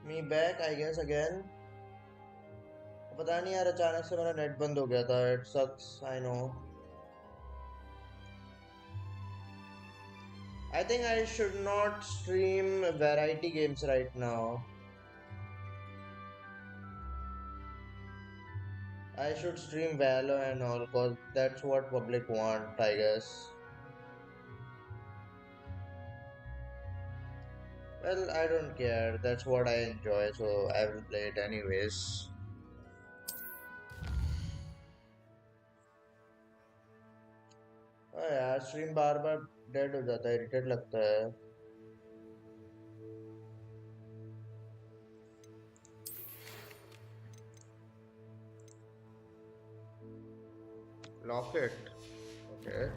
Me back, I guess again. पता नहीं यार अचानक से मेरा नेट बंद हो गया था. It sucks, I know. I think I should not stream variety games right now. I should stream Valo and all cause that's what public want, I guess. Well, I don't care. That's what I enjoy, so I will play it anyways. हाँ यार stream बार बार dead हो जाता है, irritate लगता है. Lock it. Okay.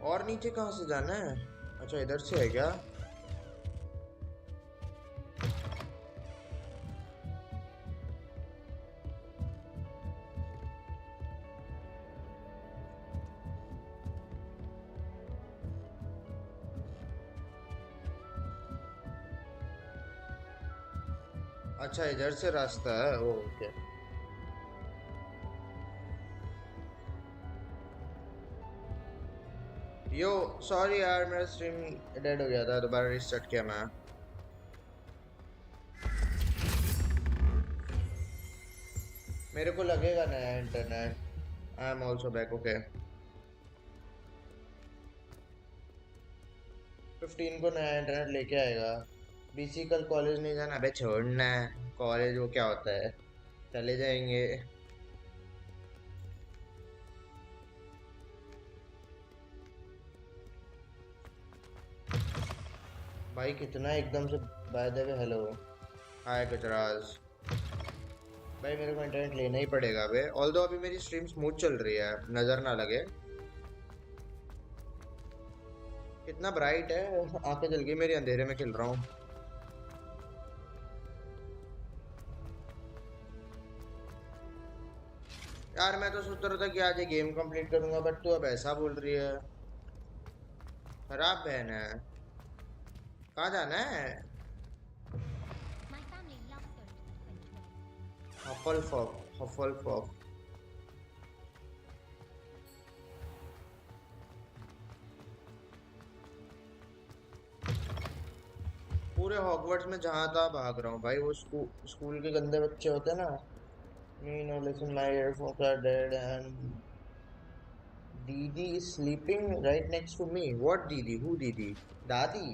और नीचे कहाँ से जाना है? अच्छा इधर से है क्या? अच्छा इधर से रास्ता है. ओके. यो सॉरी यार मेरा स्ट्रीम डेड हो गया था, दोबारा रिस्टार्ट किया मैं. मेरे को लगेगा नया internet. I am also back. Okay 15 को नया इंटरनेट लेके आएगा. बीसी कल कॉलेज नहीं जाना. अबे छोड़ना है कॉलेज, वो क्या होता है, चले जाएंगे. भाई कितना एकदम से. By the way hello. Hi Gajraj. भाई मेरे को इंटरनेट लेना ही पड़ेगा अबे. ऑल्दो अभी मेरी स्ट्रीम स्मूथ चल रही है, नजर ना लगे. कितना ब्राइट है, आंखें जल गई मेरी, अंधेरे में खेल रहा हूँ. यार मैं तो सोच रहा था कि आज ये गेम कंप्लीट करूंगा, बट तू अब ऐसा बोल रही है. खराब बहन है. कहाँ जाना है? हफल फॉक. हफल फॉक. पूरे हॉगवर्ट्स में जहाँ था भाग रहा हूँ भाई. वो स्कूल के गंदे बच्चे होते हैं ना. Me no listen, my earphones are dead and Didi is sleeping right next to me. What Didi? Who Didi? Dadi.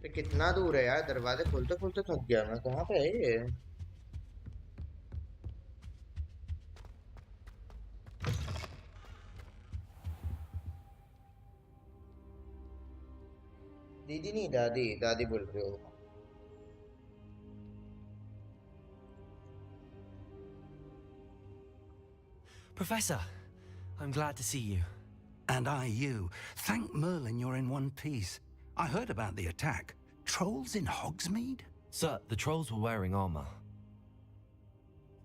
ये कितना दूर है यार, दरवाजे खोलते खोलते थक गया मैं. कहाँ पे है ये? दीदी नहीं, दादी. दादी बोल रहे हो. Professor, I'm glad to see you. And I you. Thank Merlin you're in one piece. I heard about the attack. Trolls in Hogsmeade? Sir, the trolls were wearing armor.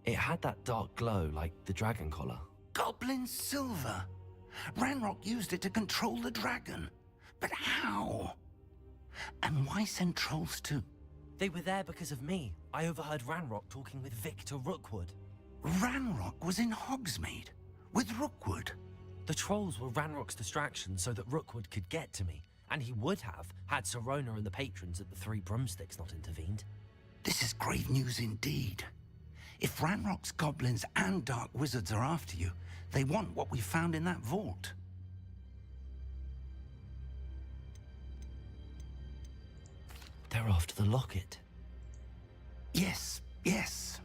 It had that dark glow like the dragon collar. Goblin silver! Ranrock used it to control the dragon. But how? And why send trolls too? They were there because of me. I overheard Ranrock talking with Victor Rookwood. Ranrock was in Hogsmeade? With Rookwood? The trolls were Ranrock's distraction so that Rookwood could get to me. And he would have, had Sirona and the patrons at the Three Broomsticks not intervened. This is grave news indeed. If Ranrock's goblins and dark wizards are after you, they want what we found in that vault. They're after the locket. Yes, yes.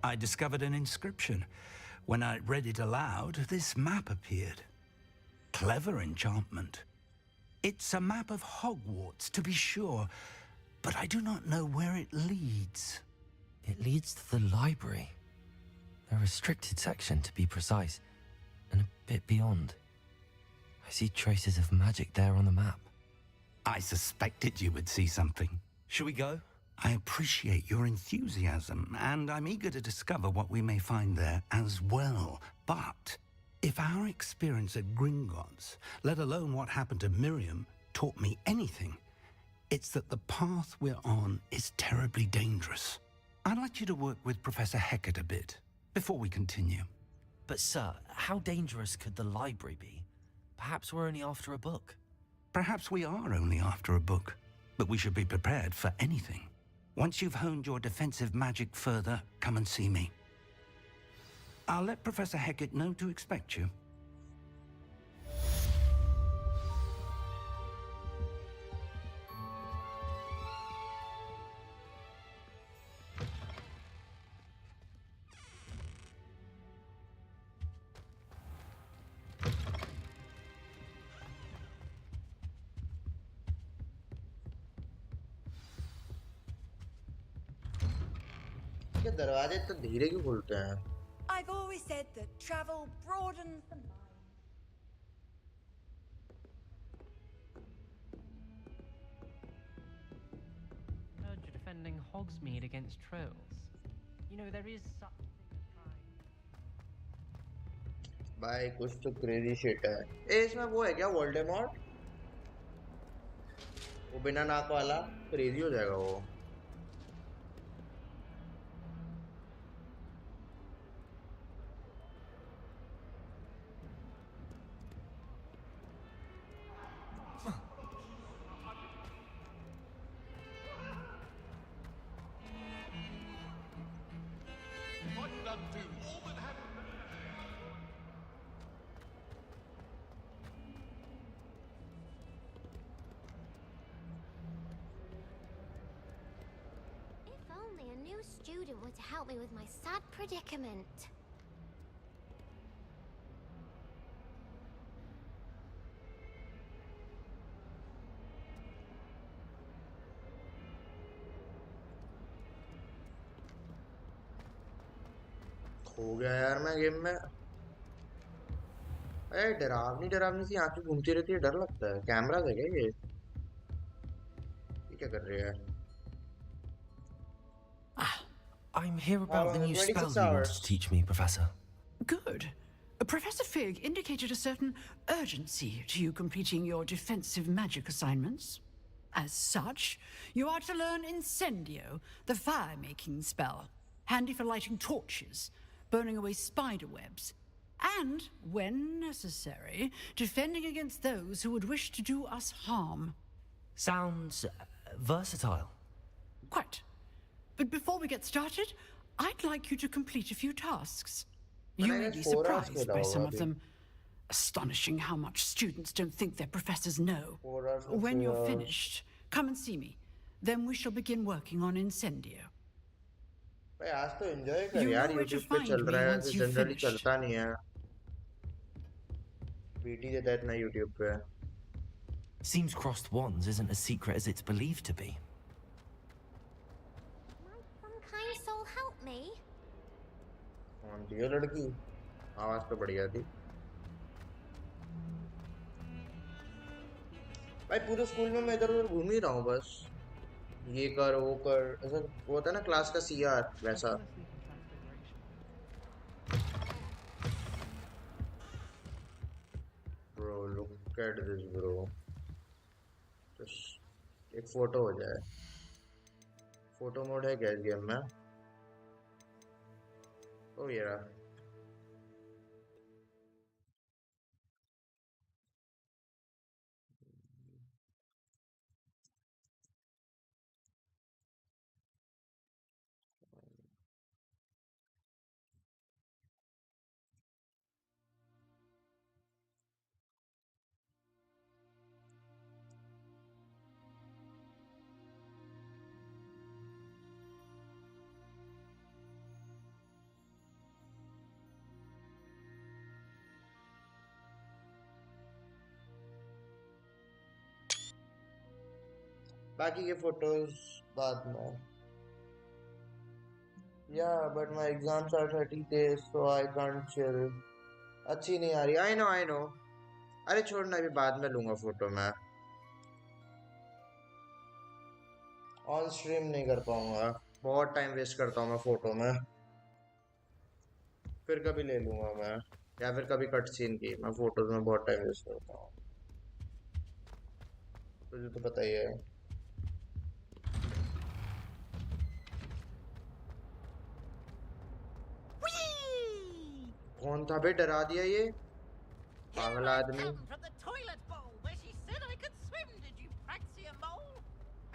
I discovered an inscription. When I read it aloud, this map appeared. Clever enchantment. It's a map of Hogwarts, to be sure, but I do not know where it leads. It leads to the library. A restricted section, to be precise, and a bit beyond. I see traces of magic there on the map. I suspected you would see something. Shall we go? I appreciate your enthusiasm, and I'm eager to discover what we may find there as well. But if our experience at Gringotts, let alone what happened to Miriam, taught me anything, it's that the path we're on is terribly dangerous. I'd like you to work with Professor Hecat a bit before we continue. But sir, how dangerous could the library be? Perhaps we're only after a book. Perhaps we are only after a book, but we should be prepared for anything. Once you've honed your defensive magic further, come and see me. I'll let Professor Hecat know to expect you. ये दरवाजे तो धीरे क्यों खुलते हैं? I've always said that travel broadens the mind. Heard you're defending Hogsmeade against trolls. You know, there is such a thing as trying. भाई कुछ तो क्रेजी शिट है। ए इसमें वो है क्या वोल्डेमॉर्ट? वो बिना नाक वाला क्रेजी हो जाएगा वो। If only a new student were to help me with my sad predicament. हो गया यार मैं गेम में। अरे डरावनी डरावनी सी आंखें घूमती रहती है, डर लगता है। कैमरा है क्या ये क्या कर रहे हैं? I'm here about the new 26 spell you wanted hours. to teach me, Professor. Good. Professor Fig indicated a certain urgency to you completing your defensive magic assignments. As such, you are to learn Incendio, the fire-making spell, handy for lighting torches, burning away spider webs, and, when necessary, defending against those who would wish to do us harm. Sounds versatile. Quite. But before we get started, I'd like you to complete a few tasks. You I may guess be 4 hours surprised could by some all of be. them. Astonishing how much students don't think their professors know. 4 hours or When 3 you're hours. finished, come and see me. Then we shall begin working on Incendio. भाई आज तो enjoy कर You यार, know where to YouTube पे find चल me रहा है, once ऐसे you've जनरली finished. चलता नहीं है। बीटी देता है इतना यूट्यूब पे। Seems crossed wands isn't as secret as it's believed to be. Might some kind soul help me? कौन थी ये लड़की? आवाज तो बढ़िया थी। भाई पूरे स्कूल में मैं इधर उधर घूम ही रहा हूँ बस। ये कर वो कर, ऐसा वो होता है ना क्लास का सीआर वैसा। Bro look at this bro. एक फोटो हो जाए। फोटो मोड है क्या इस गेम में? ओ ये रहा। बाकी के फोटोज बाद में. Yeah, but my exams are 30 days, so I can't chill. अच्छी नहीं आ रही. I know. अरे छोड़ना, अभी बाद में लूंगा फोटो मैं. ऑन स्ट्रीम नहीं कर पाऊंगा. बहुत टाइम वेस्ट करता हूँ मैं फोटो में. फिर कभी ले लूंगा मैं. या फिर कभी कट सीन की. मैं फोटोज में बहुत टाइम वेस्ट करता हूँ. तुझे तो पता ही है. Whee! कौन था बे, डरा दिया ये Here पागल I आदमी. come from the toilet bowl where she said I could swim. Did you praxia mole?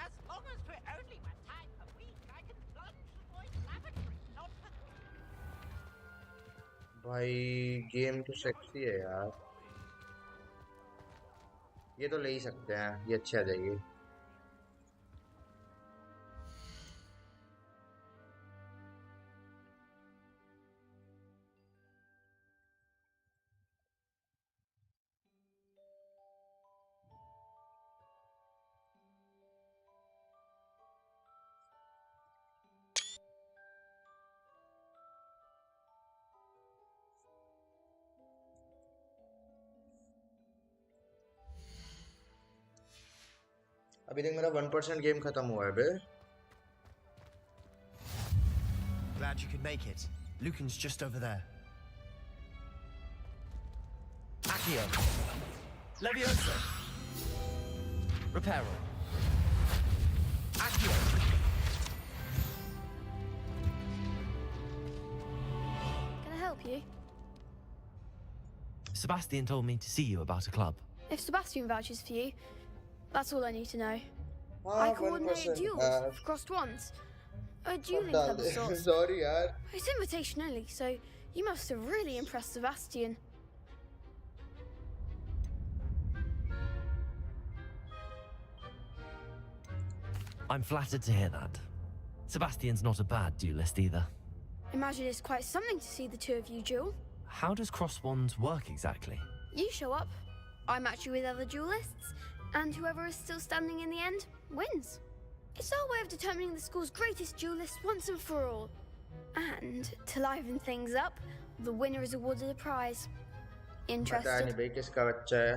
As long as we're only 1 time a week, I can plunge the boys' lavatory, not for... भाई game तो sexy है यार. ये तो ले ही सकते हैं. ये अच्छी आ जाएगी. अभी तक मेरा 1% गेम खत्म हुआ है बे. Glad you could make it. Lucan's just over there. Accio. Levioso. Reparo. Accio. Can I help you? Sebastian told me to see you about a club. If Sebastian vouches for you, that's all I need to know. हाँ, I coordinate 1%. duels for crossed ones. A dueling डाल club of they. sorts. Sorry यार. It's invitation only, so you must have really impressed Sebastian. I'm flattered to hear that. Sebastian's not a bad duelist either. Imagine it's quite something to see the two of you duel. How does cross wands work exactly? You show up, I match you with other duelists, and whoever is still standing in the end wins. It's our way of determining the school's greatest duelist once and for all. And to liven things up, the winner is awarded a prize. पता नहीं Interested? भाई किसका बच्चा है.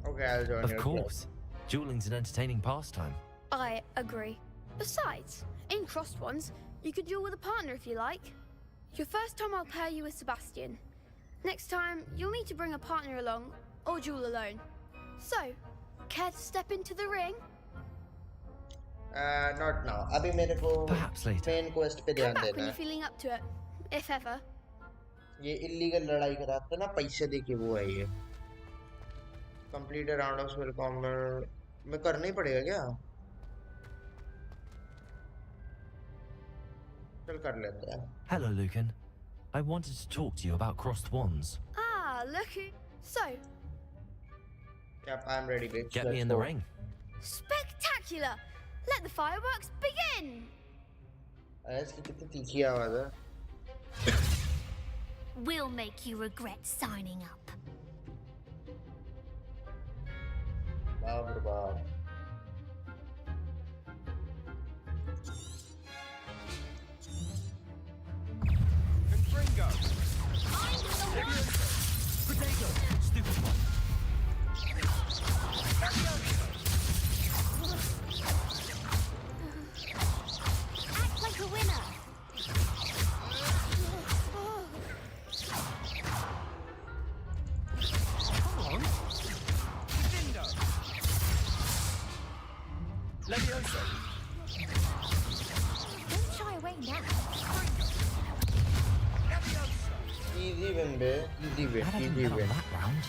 Okay, I'll join Of your club. course. Dueling's an entertaining pastime. I agree. Besides, in crossed ones, you could duel with a partner if you like. Your first time I'll pair you with Sebastian. Next time, you'll need to bring a partner along, or duel alone. So, care to step into the ring? Not now. अभी मेरे को Perhaps later. main quest पे Come ध्यान back देना when you're है. feeling up to it, if ever. ये illegal लड़ाई कराते हैं ना पैसे दे के, वो है ये. Complete a round of spell combat. मैं करना ही पड़ेगा क्या? चल कर लेते हैं. Hello, Lucan. I wanted to talk to you about crossed wands. Ah, look who... So, Yep, I'm ready, bitch. Get me Let's in the go. ring. spectacular! Let the fireworks begin! अरे इसकी कितनी तीखी आवाज है. We'll make you regret signing up. बाप रे बाप. Confringo. Potato! Stupid one. Act like a winner. Come on. Dindo. Levioso. Don't shy away now. Levioso. Easy win bay. Easy win. Glad I didn't Easy bet on win. that round.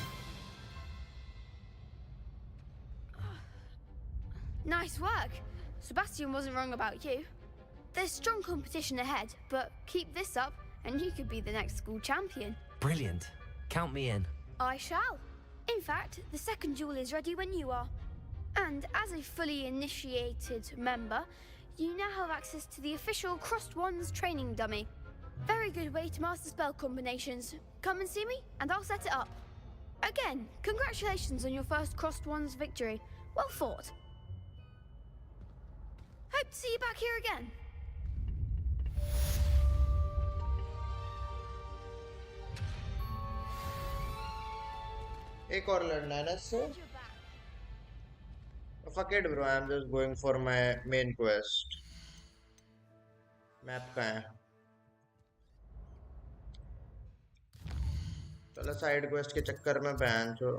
Nice work. Sebastian wasn't wrong about you. There's strong competition ahead, but keep this up and you could be the next school champion. Brilliant. Count me in. I shall. In fact, the second duel is ready when you are. And as a fully initiated member, you now have access to the official Crossed Wands training dummy. Very good way to master spell combinations. Come and see me, and I'll set it up. Again, congratulations on your first Crossed Ones victory. Well fought. Hope to see you back here again. एक और लड़ना है ना इससे. Glad you're back. Fuck it bro, I'm just going for my main quest. Map कहाँ है? चलो side quest के चक्कर में बैन छो.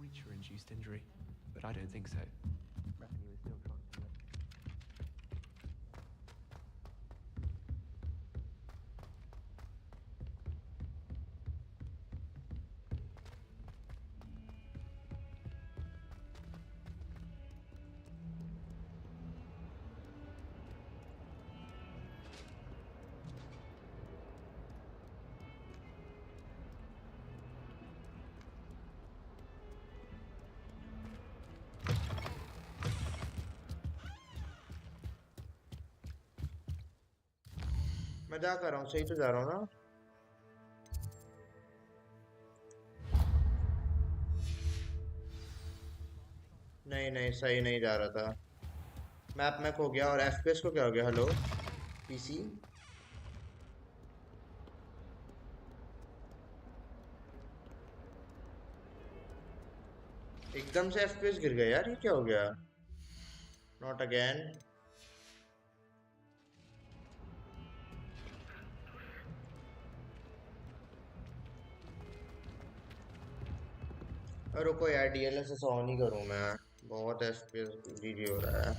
Creature-induced injury, but I don't think so. Reckon he was still trying to live. मैं जा कर रहा हूँ, सही तो जा रहा हूँ ना? नहीं नहीं सही नहीं जा रहा था. मैप में खो गया. और एफपीएस को क्या हो गया? Hello PC. एकदम से एफपीएस गिर गया यार, ये क्या हो गया? Not again. रुको यार, डीएलएसएस ऑन ही करूँ मैं. बहुत एफपीएस जीजी हो रहा है.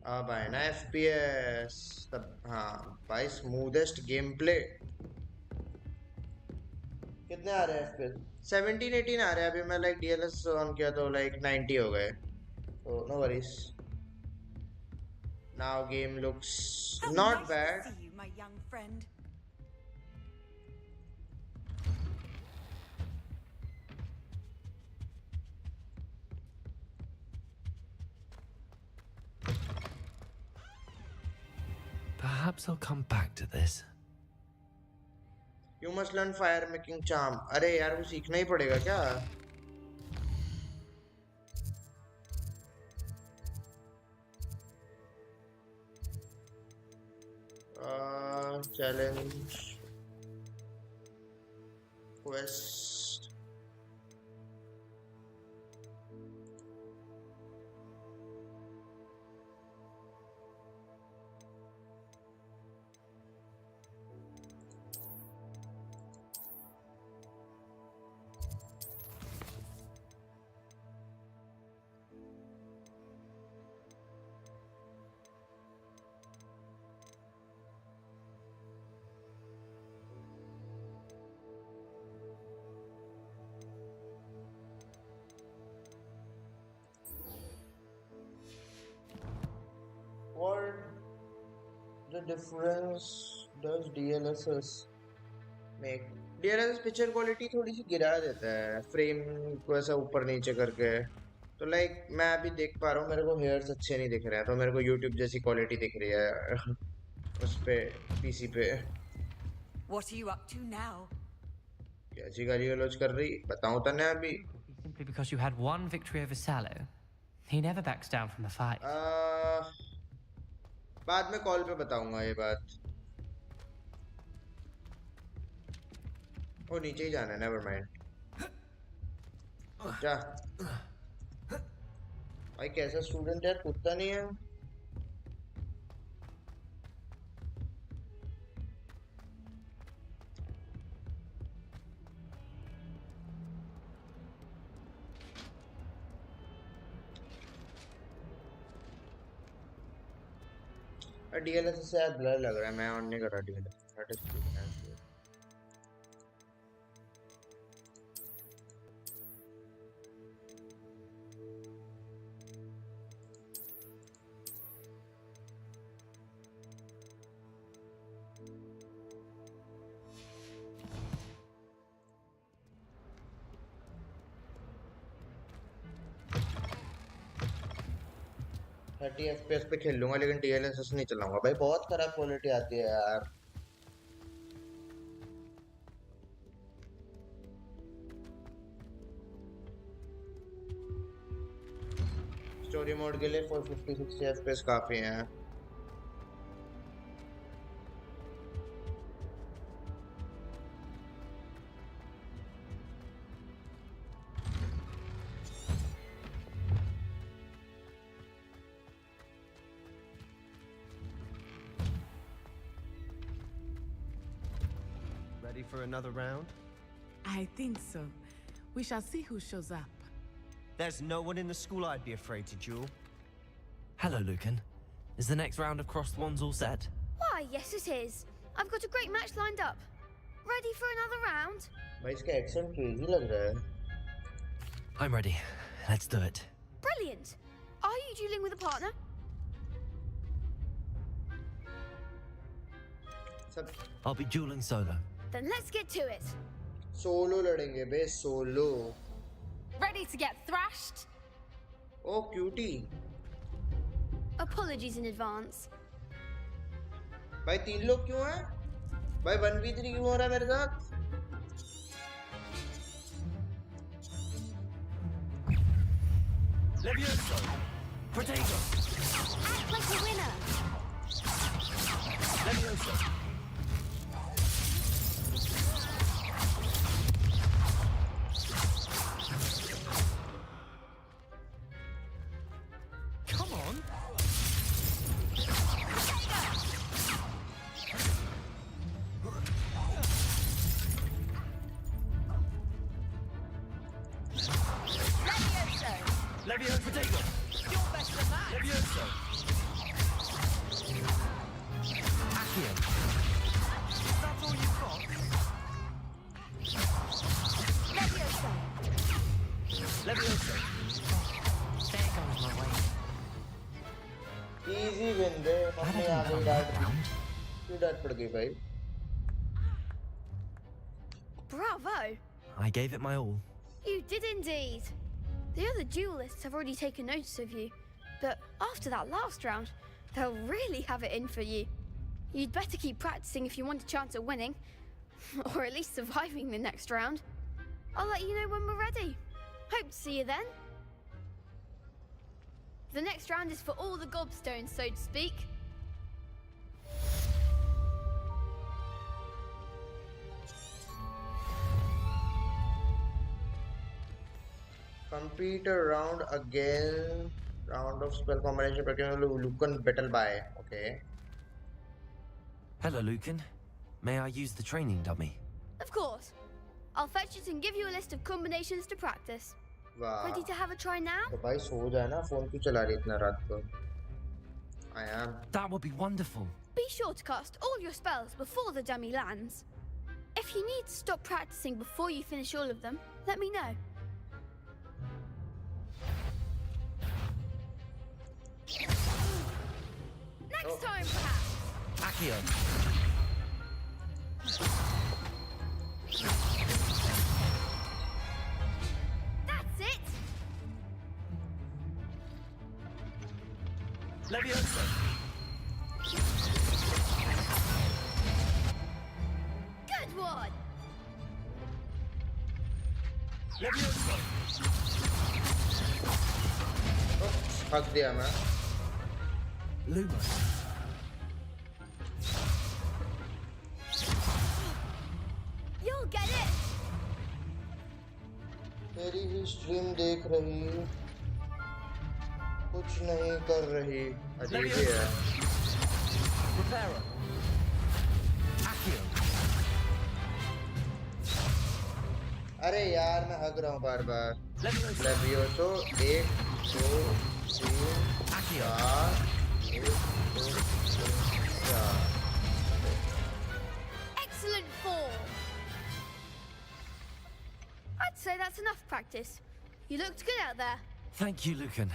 अब आए ना एफपीएस तब. हाँ भाई, स्मूदेस्ट गेम प्ले. कितने आ रहे हैं एफपीएस? 17-18 आ रहे हैं. अभी मैं लाइक डीएलएस ऑन किया तो लाइक 90 हो गए. तो no worries. Now game looks not bad. See you, my young friend. Perhaps I'll come back to this. You must learn fire making charm. अरे यार वो सीखना ही पड़ेगा क्या? Challenge quest. What the difference does DLSS make? DLSS picture quality थोड़ी सी गिरा देता है, फ्रेम को ऐसा ऊपर नीचे करके. तो लाइक मैं अभी देख पा रहा हूँ, मेरे को हेयर्स अच्छे नहीं दिख रहे हैं, तो मेरे को YouTube जैसी क्वालिटी दिख रही है उस पे पीसी पे. What are you up to now? कैसी गाली गलौज कर रही बताऊं तो ना अभी. Simply because you had one victory over Sallow. He never backs down from a fight. बाद में कॉल पे बताऊंगा ये बात. ओ नीचे ही जाना है, नेवर माइंड. जा भाई, कैसा स्टूडेंट यार, कूदता नहीं है. डीएलएस से यार ब्लर लग रहा है, मैं ऑन नहीं कर रहा DLS, that is too nice. Thirty FPS पे खेल लूंगा लेकिन डीएलएस नहीं चलाऊंगा भाई, बहुत खराब क्वालिटी आती है यार। स्टोरी मोड के लिए 450-60 एफपीएस काफी हैं। Ready for another round? I think so. We shall see who shows up. There's no one in the school I'd be afraid to duel. Hello, Lucan. Is the next round of Crossed Wands all set? Why, yes it is. I've got a great match lined up. Ready for another round? भाई इसका accent crazy लग रहा है। I'm ready. Let's do it. Brilliant. Are you dueling with a partner? सब I'll be dueling solo. Then let's get to it. Solo लड़ेंगे बे, solo. Ready to get thrashed? Oh cutie. Apologies in advance. भाई 3 लोग क्यों हैं? भाई 1v3 क्यों हो रहा है मेरे साथ? Levioso! Potato! Act like a winner. Levioso! Come on! Levioso potato! You're better than that. Levioso! Accio! Is that all you've got? Levioso. Levioso! There goes my way. Easy win दे, mummy आ गई डांट। क्यों डांट पड़ गई भाई? Bravo. I gave it my all. You did indeed. The other duelists have already taken notice of you, but after that last round, they'll really have it in for you. You'd better keep practicing if you want a chance at winning, or at least surviving the next round. I'll let you know when we're ready. Hope to see you then. The next round is for all the gobstones, so to speak. Complete a round again. Round of spell combination practicing Lucan battle by. Okay. Hello, Lucan. May I use the training dummy? Of course. I'll fetch it and give you a list of combinations to practice. वाह। Ready to have a try now? तो भाई सो जाए ना, phone क्यों चला रही इतना रात को? I am. That would be wonderful. Be sure to cast all your spells before the dummy lands. If you need to stop practicing before you finish all of them, let me know. Next time, perhaps. Accio! That's it. Levioso! Good one. Levioso! थक दिया मैं। Lumos! You'll get it. तेरी ही stream देख रही, कुछ नहीं कर रही, अजीब ही है। Preparo! Accio! अरे यार मैं हग रहा हूँ बार बार। Levioso! लेवियोसो 1 2 3 Accio! 4 Excellent form. I'd say that's enough practice. You looked good out there. Thank you, Lucan.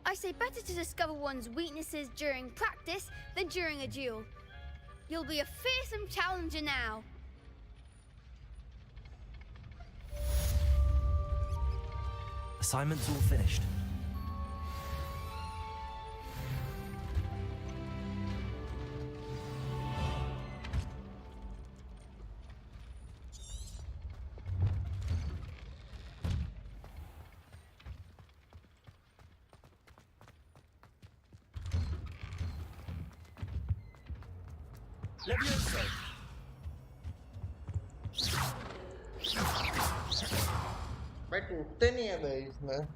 I say better to discover one's weaknesses during practice than during a duel. You'll be a fearsome challenger now. Assignment's all finished. Levioso! भाई टूटते नहीं है भाई इसमें.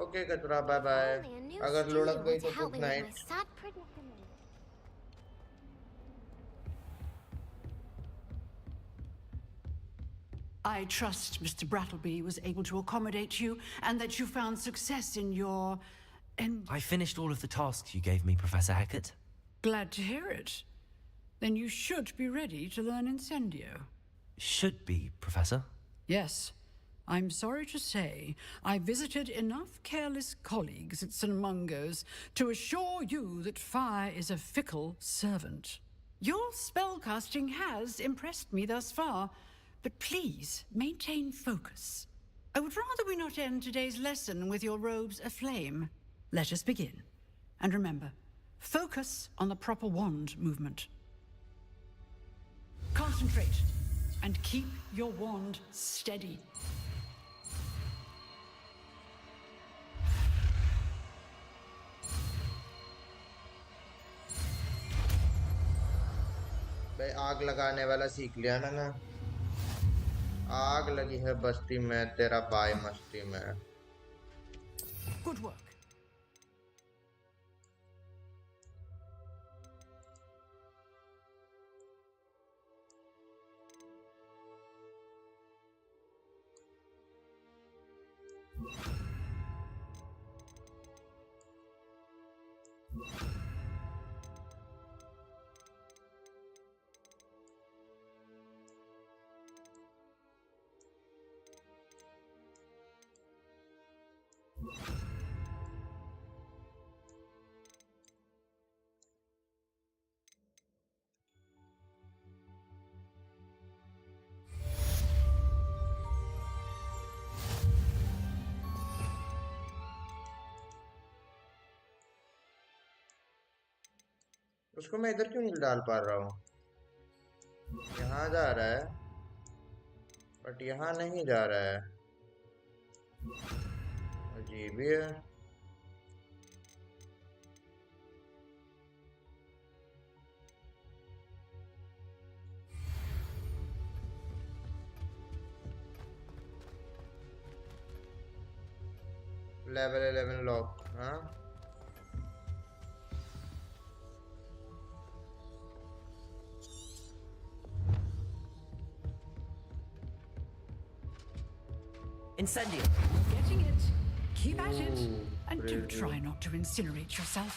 Okay कचरा bye bye. Only a new अगर लुढ़क student गई to तो help good me with my night. sad predicament. I trust Mr. Brattleby was able to accommodate you and that you found success in your... I finished all of the tasks you gave me, Professor Hecat. Glad to hear it. Then you should be ready to learn Incendio. Should be, Professor. Yes. I'm sorry to say, I visited enough careless colleagues at St. Mungo's to assure you that fire is a fickle servant. Your spellcasting has impressed me thus far, but please maintain focus. I would rather we not end today's lesson with your robes aflame. Let us begin. And remember, focus on the proper wand movement. Concentrate and keep your wand steady. भाई आग लगाने वाला सीख लिया मैंने. आग लगी है बस्ती में तेरा बाय मस्ती में. Good work. उसको मैं इधर क्यों नहीं डाल पा रहा हूँ. यहाँ जा रहा है बट यहाँ नहीं जा रहा है. अजीब ही है. Level 11 lock. हाँ Incendio! Getting it. Keep at it. Ooh, And do brilliant. try not to incinerate yourself.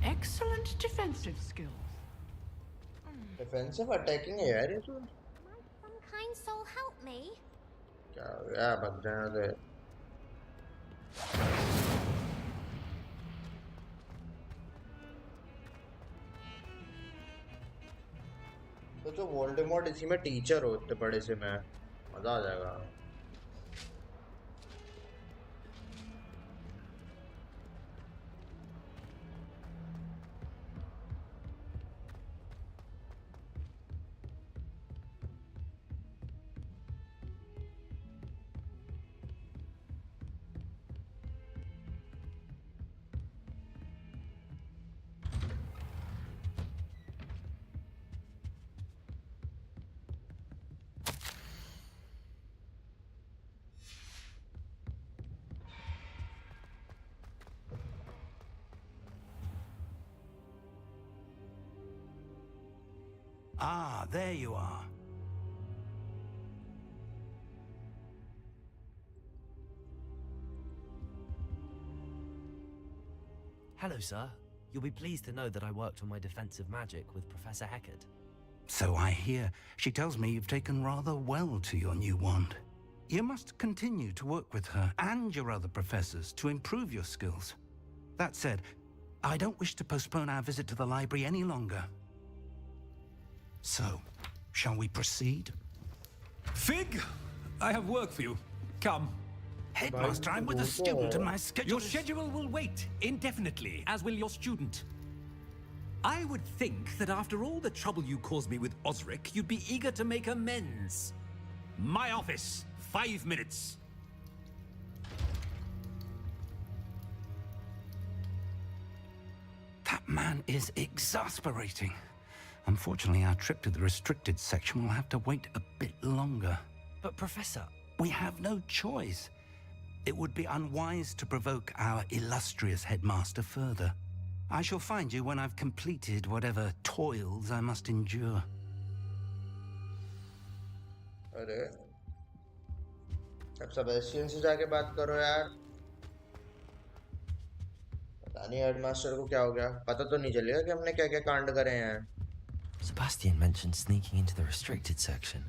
Excellent defensive skills. Defensive attacking है यार ये तो. Might some kind soul help me? क्या हो गया भग जाने दे. तो जो वोल्डेमॉर्ट इसी में टीचर हो इतने बड़े से में मजा आ जाएगा. Ah, there you are. Hello, sir. You'll be pleased to know that I worked on my defensive magic with Professor Heckard. So I hear. She tells me you've taken rather well to your new wand. You must continue to work with her and your other professors to improve your skills. That said, I don't wish to postpone our visit to the library any longer. So, shall we proceed? Fig, I have work for you. Come. Headmaster, I'm with a student and my schedule Your schedule will wait indefinitely, as will your student. I would think that after all the trouble you caused me with Osric, you'd be eager to make amends. My office, 5 minutes. That man is exasperating. Unfortunately, our trip to the restricted section will have to wait a bit longer. But, Professor... We have no choice. It would be unwise to provoke our illustrious headmaster further. I shall find you when I've completed whatever toils I must endure. अरे अब Sebastian से जाके बात करो यार। पता नहीं headmaster को क्या हो गया, पता तो नहीं चलेगा कि हमने क्या क्या कांड करे हैं। Sebastian mentioned sneaking into the restricted section.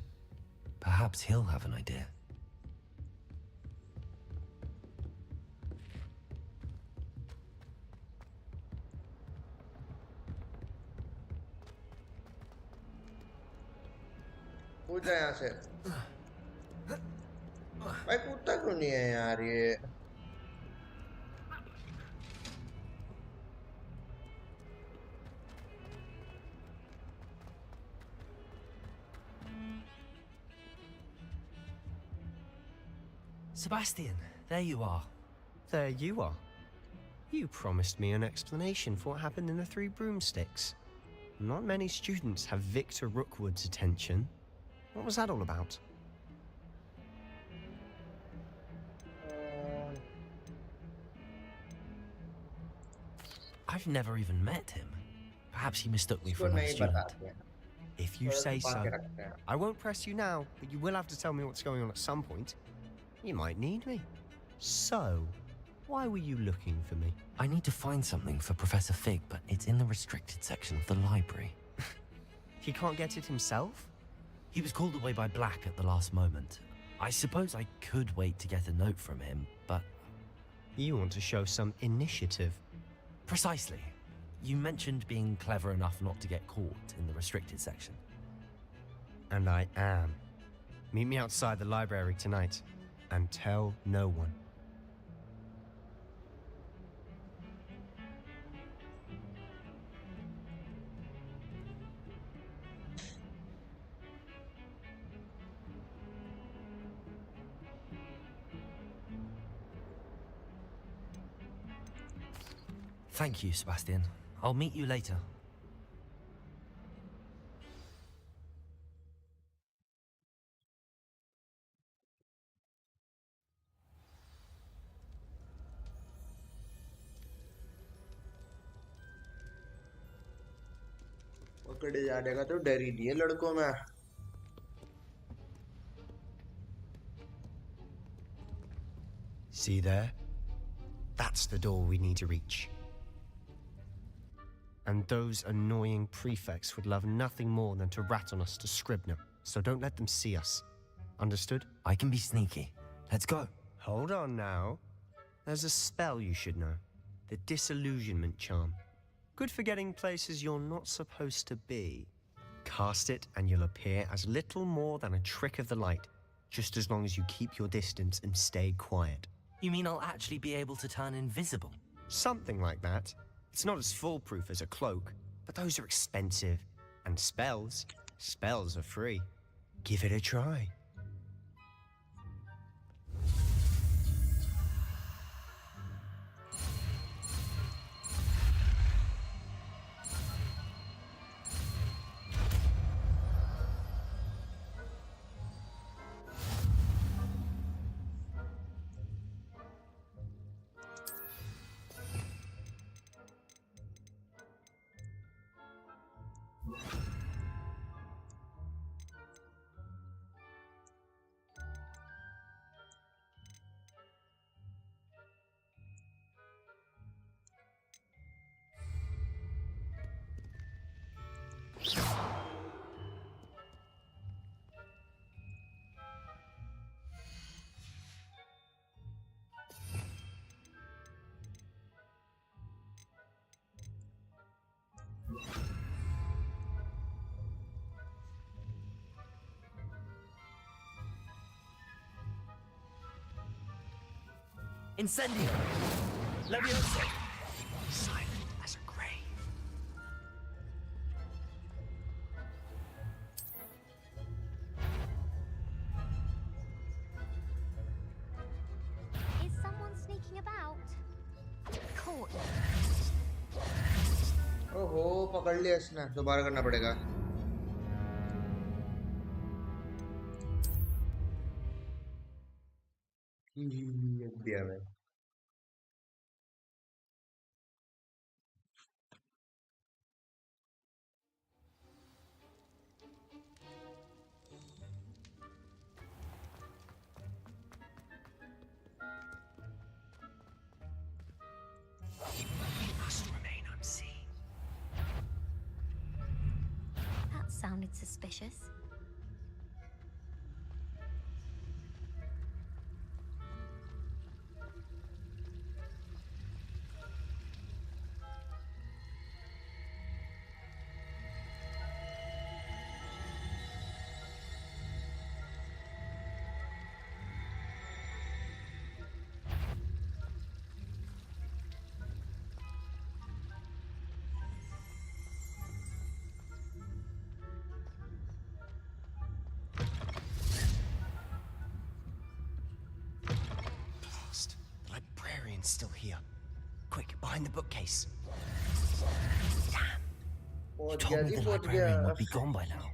Perhaps he'll have an idea. कूद जा यहाँ से। भाई कूदता क्यों नहीं है यार ये? Sebastian, there you are. There you are. You promised me an explanation for what happened in the Three Broomsticks. Not many students have Victor Rookwood's attention. What was that all about? I've never even met him. Perhaps he mistook me for another student. If you say so. I won't press you now, but you will have to tell me what's going on at some point. You might need me. So, why were you looking for me? I need to find something for Professor Fig, but it's in the restricted section of the library. He can't get it himself? He was called away by Black at the last moment. I suppose I could wait to get a note from him, but... You want to show some initiative. Precisely. You mentioned being clever enough not to get caught in the restricted section. And I am. Meet me outside the library tonight, and tell no one. Thank you, Sebastian. I'll meet you later. पकड़े जाने का तो डर ही नहीं है लड़कों में। See there? That's the door we need to reach. And those annoying prefects would love nothing more than to rat on us to Scribner, so don't let them see us. Understood? I can be sneaky. Let's go. Hold on now. There's a spell you should know. The Disillusionment Charm. Good for getting places you're not supposed to be. Cast it and you'll appear as little more than a trick of the light, just as long as you keep your distance and stay quiet. You mean I'll actually be able to turn invisible? Something like that. It's not as foolproof as a cloak, but those are expensive. And spells are free. Give it a try. Incendio! Leviosa! Silent as a grave. Is someone sneaking about? Caught you. ओहो पकड़ लिया इसने दोबारा करना पड़ेगा दिया भाई Must remain unseen. That sounded suspicious. Blast. The librarian's still here. Quick, behind the bookcase. Damn. You told me the librarian would be gone by now.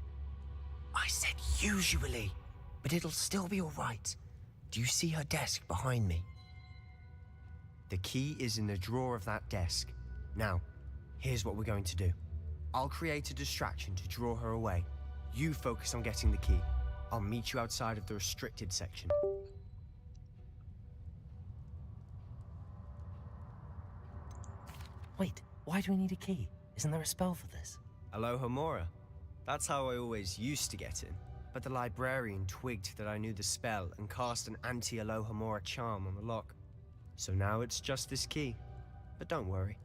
I said usually, but it'll still be all right. Do you see her desk behind me? The key is in the drawer of that desk. Now, here's what we're going to do. I'll create a distraction to draw her away. You focus on getting the key. I'll meet you outside of the restricted section. Wait, why do we need a key? Isn't there a spell for this? Alohomora. That's how I always used to get in. But the librarian twigged that I knew the spell and cast an anti-Alohomora charm on the lock. So now it's just this key. But don't worry.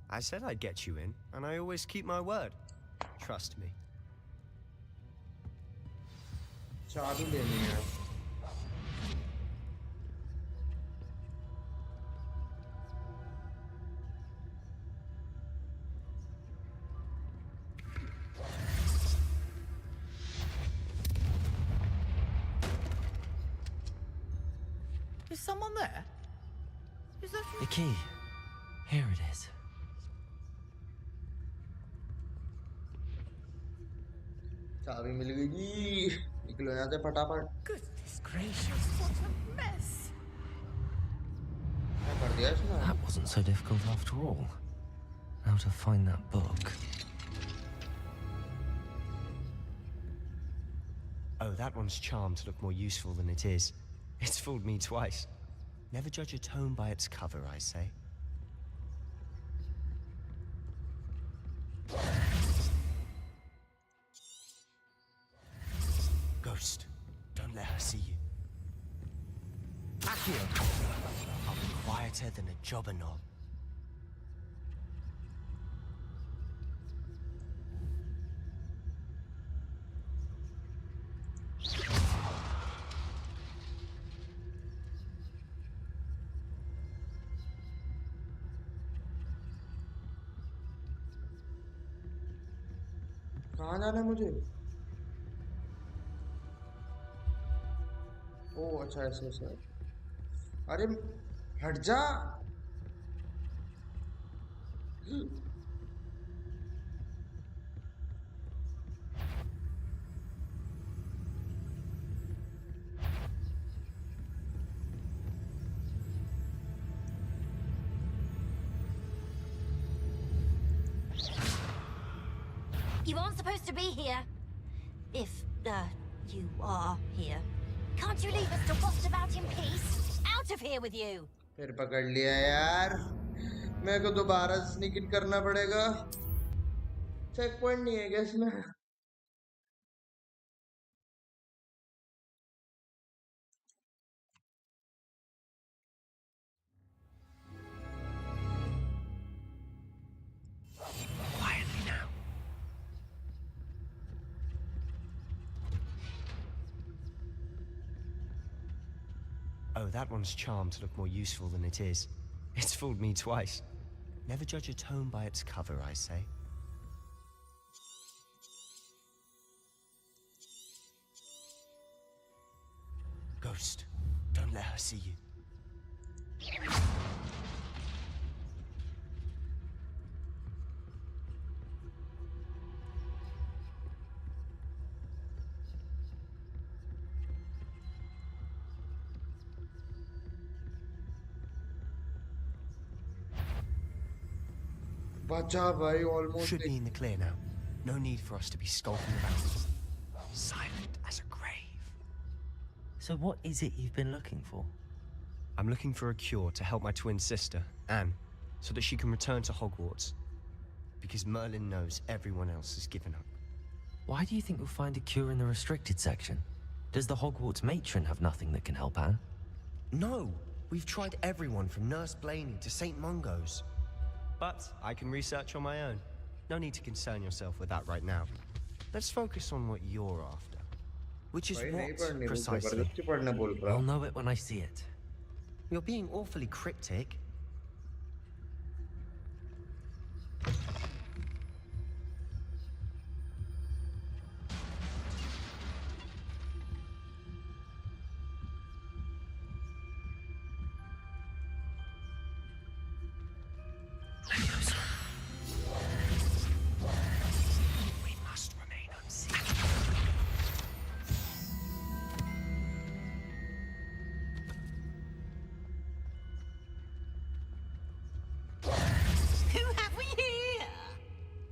I said I'd get you in, and I always keep my word. Trust me. चाबी लेनी है Is someone there? Is that... The key. Here it is. चाबी मिल गई जी निकलो यहाँ से फटाफट Goodness gracious, what a mess! क्या कर दिया इसने That wasn't so difficult after all. How to find that book. Oh, that one's charmed to look more useful than it is. It's fooled me twice. Never judge a tome by its cover, I say. Ghost, don't let her see you. Accio! I'll be quieter than a jobber knob. कहाँ जाना है मुझे ओ अच्छा ऐसे ऐसे अरे हट जा You aren't supposed to be here. If, you are here. Can't you leave us to waft about in peace? Out of here with you! फिर पकड़ लिया यार मेरे को दोबारा स्नीक इन करना पड़ेगा चेक पॉइंट नहीं है क्या इसमें Quietly now. Oh, that one's charmed to look more useful than it is. It's fooled me twice. Never judge a tome by its cover, I say. Ghost, don't let her see you. बचा भाई, almost. Should be in the clear now. No need for us to be skulking about. Silent as a grave. So what is it you've been looking for? I'm looking for a cure to help my twin sister, Anne, so that she can return to Hogwarts. Because Merlin knows everyone else has given up. Why do you think you'll find a cure in the restricted section? Does the Hogwarts matron have nothing that can help Anne? No! We've tried everyone from Nurse Blaney to St. Mungo's. But I can research on my own. No need to concern yourself with that right now. Let's focus on what you're after. Which is what, precisely? I'll know it when I see it. You're being awfully cryptic. We must remain unseen. Who have we here?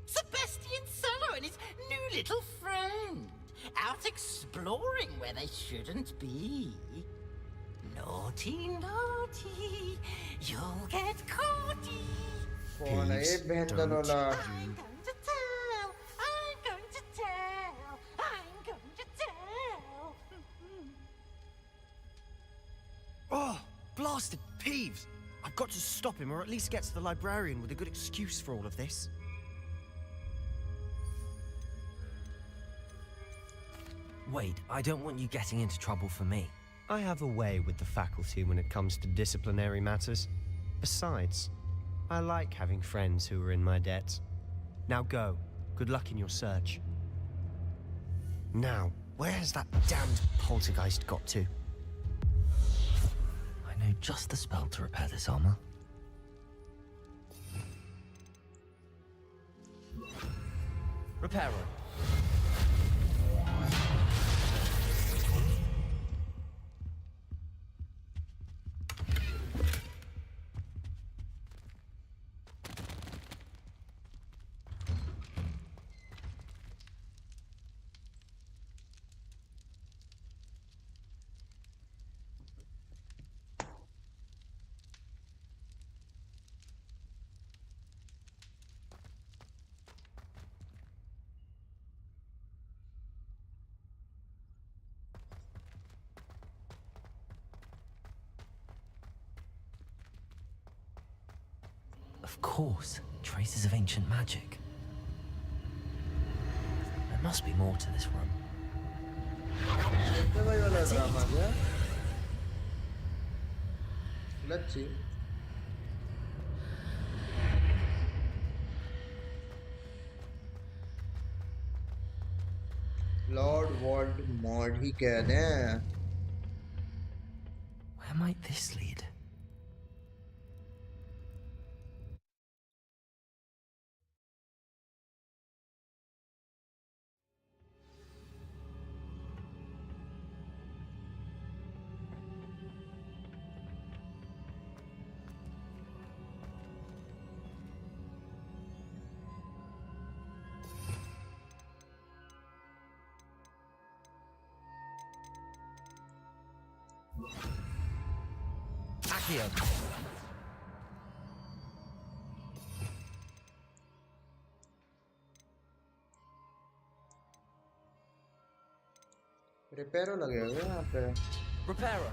Sebastian Solo and his new little friend. Out exploring where they shouldn't be. Naughty, naughty. You'll get caughty. कौन है ये बहन वाला? I'm going to tell. I'm going to tell. I'm going to tell. Oh, blasted Peeves! I've got to stop him, or at least get to the librarian with a good excuse for all of this. Wait, I don't want you getting into trouble for me. I have a way with the faculty when it comes to disciplinary matters. Besides, I like having friends who are in my debt. Now go. Good luck in your search. Now, where has that damned poltergeist got to? I know just the spell to repair this armor. Reparo. Of course, traces of ancient magic. There must be more to this room. Let's see. Lord Voldemort ही कह दें. Where might this lead? Accio. रिपेयरो लगेगा यहाँ पे. Reparo.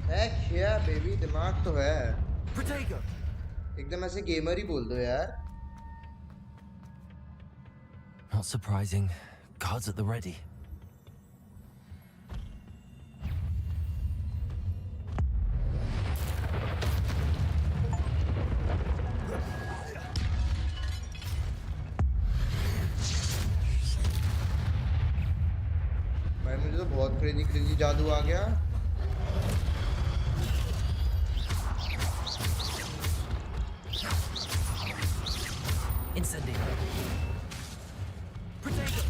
Heck yeah, baby, दिमाग तो है. Protego! एकदम ऐसे गेमर ही बोल दो यार. Not surprising. Guards at the ready. भाई मुझे तो बहुत क्रेजी जादू आ गया. Incendio. Protego.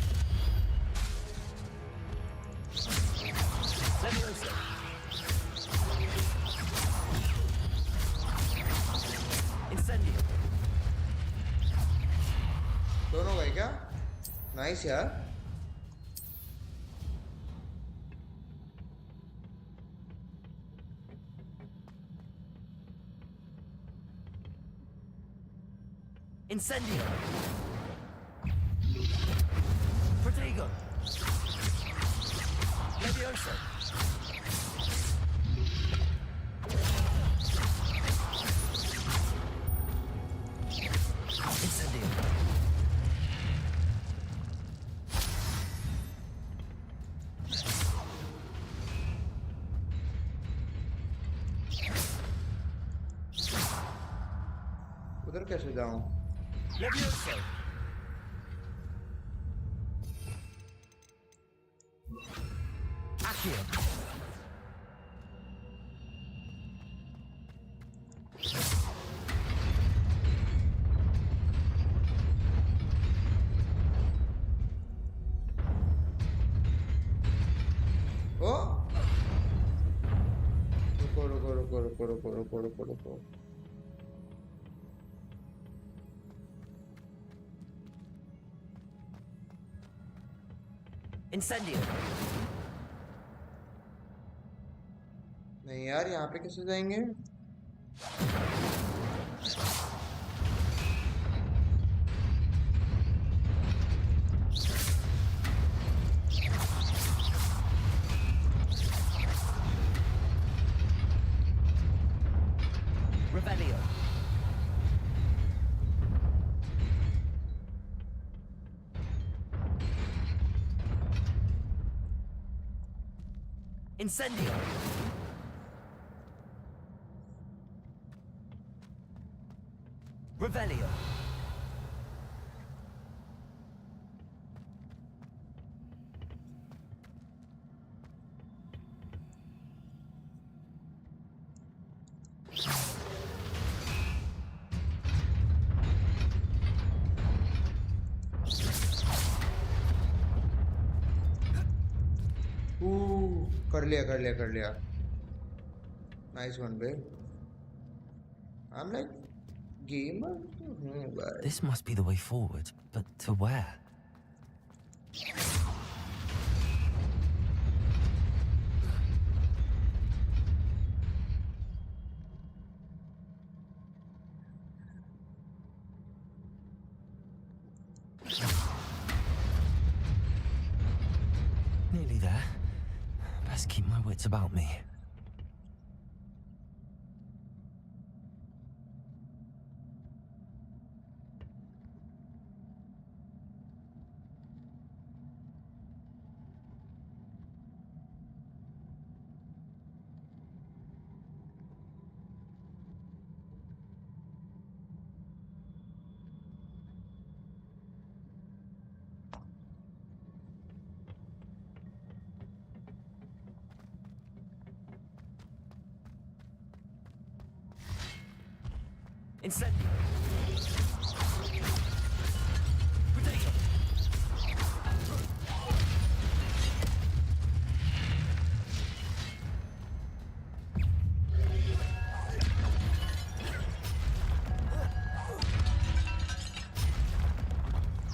Leviosa. Incendio. दोनों गए क्या? नाइस यार. Incendio. Protego. Leviosa. Incendio. उधर कैसे जाऊं? Leviosa. Accio. ओ रुको रुको रुको रुको रुको रुको रुको रुको. Incendio. नहीं यार, यहाँ पे कैसे जाएंगे? Revelio. Incendio. Revelio. कर लिया. Nice one bae. I'm like gamer. भाई. This must be the way forward, but to where? Nearly there. Best keep my wits about me. Incendio. Protego.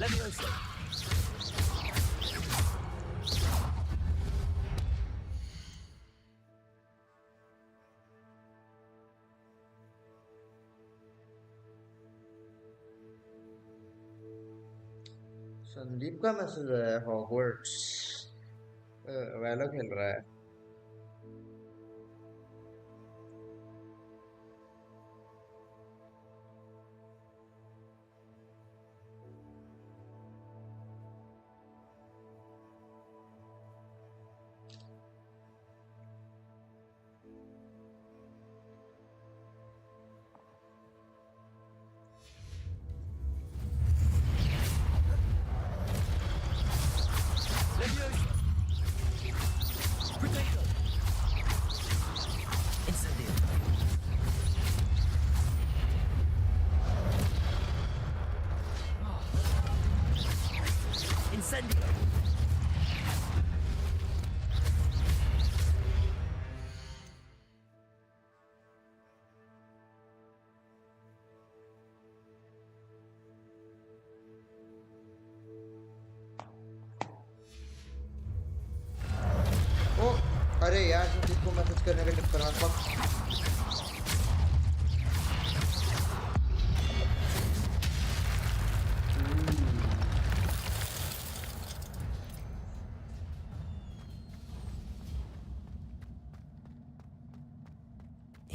Leviosa. Sandeep का मैसेज है. हॉगवर्ट्स वैलो खेल रहा है. Incendio! ओ अरे यार संदीप को मैसेज करने का चक्कर में fuck.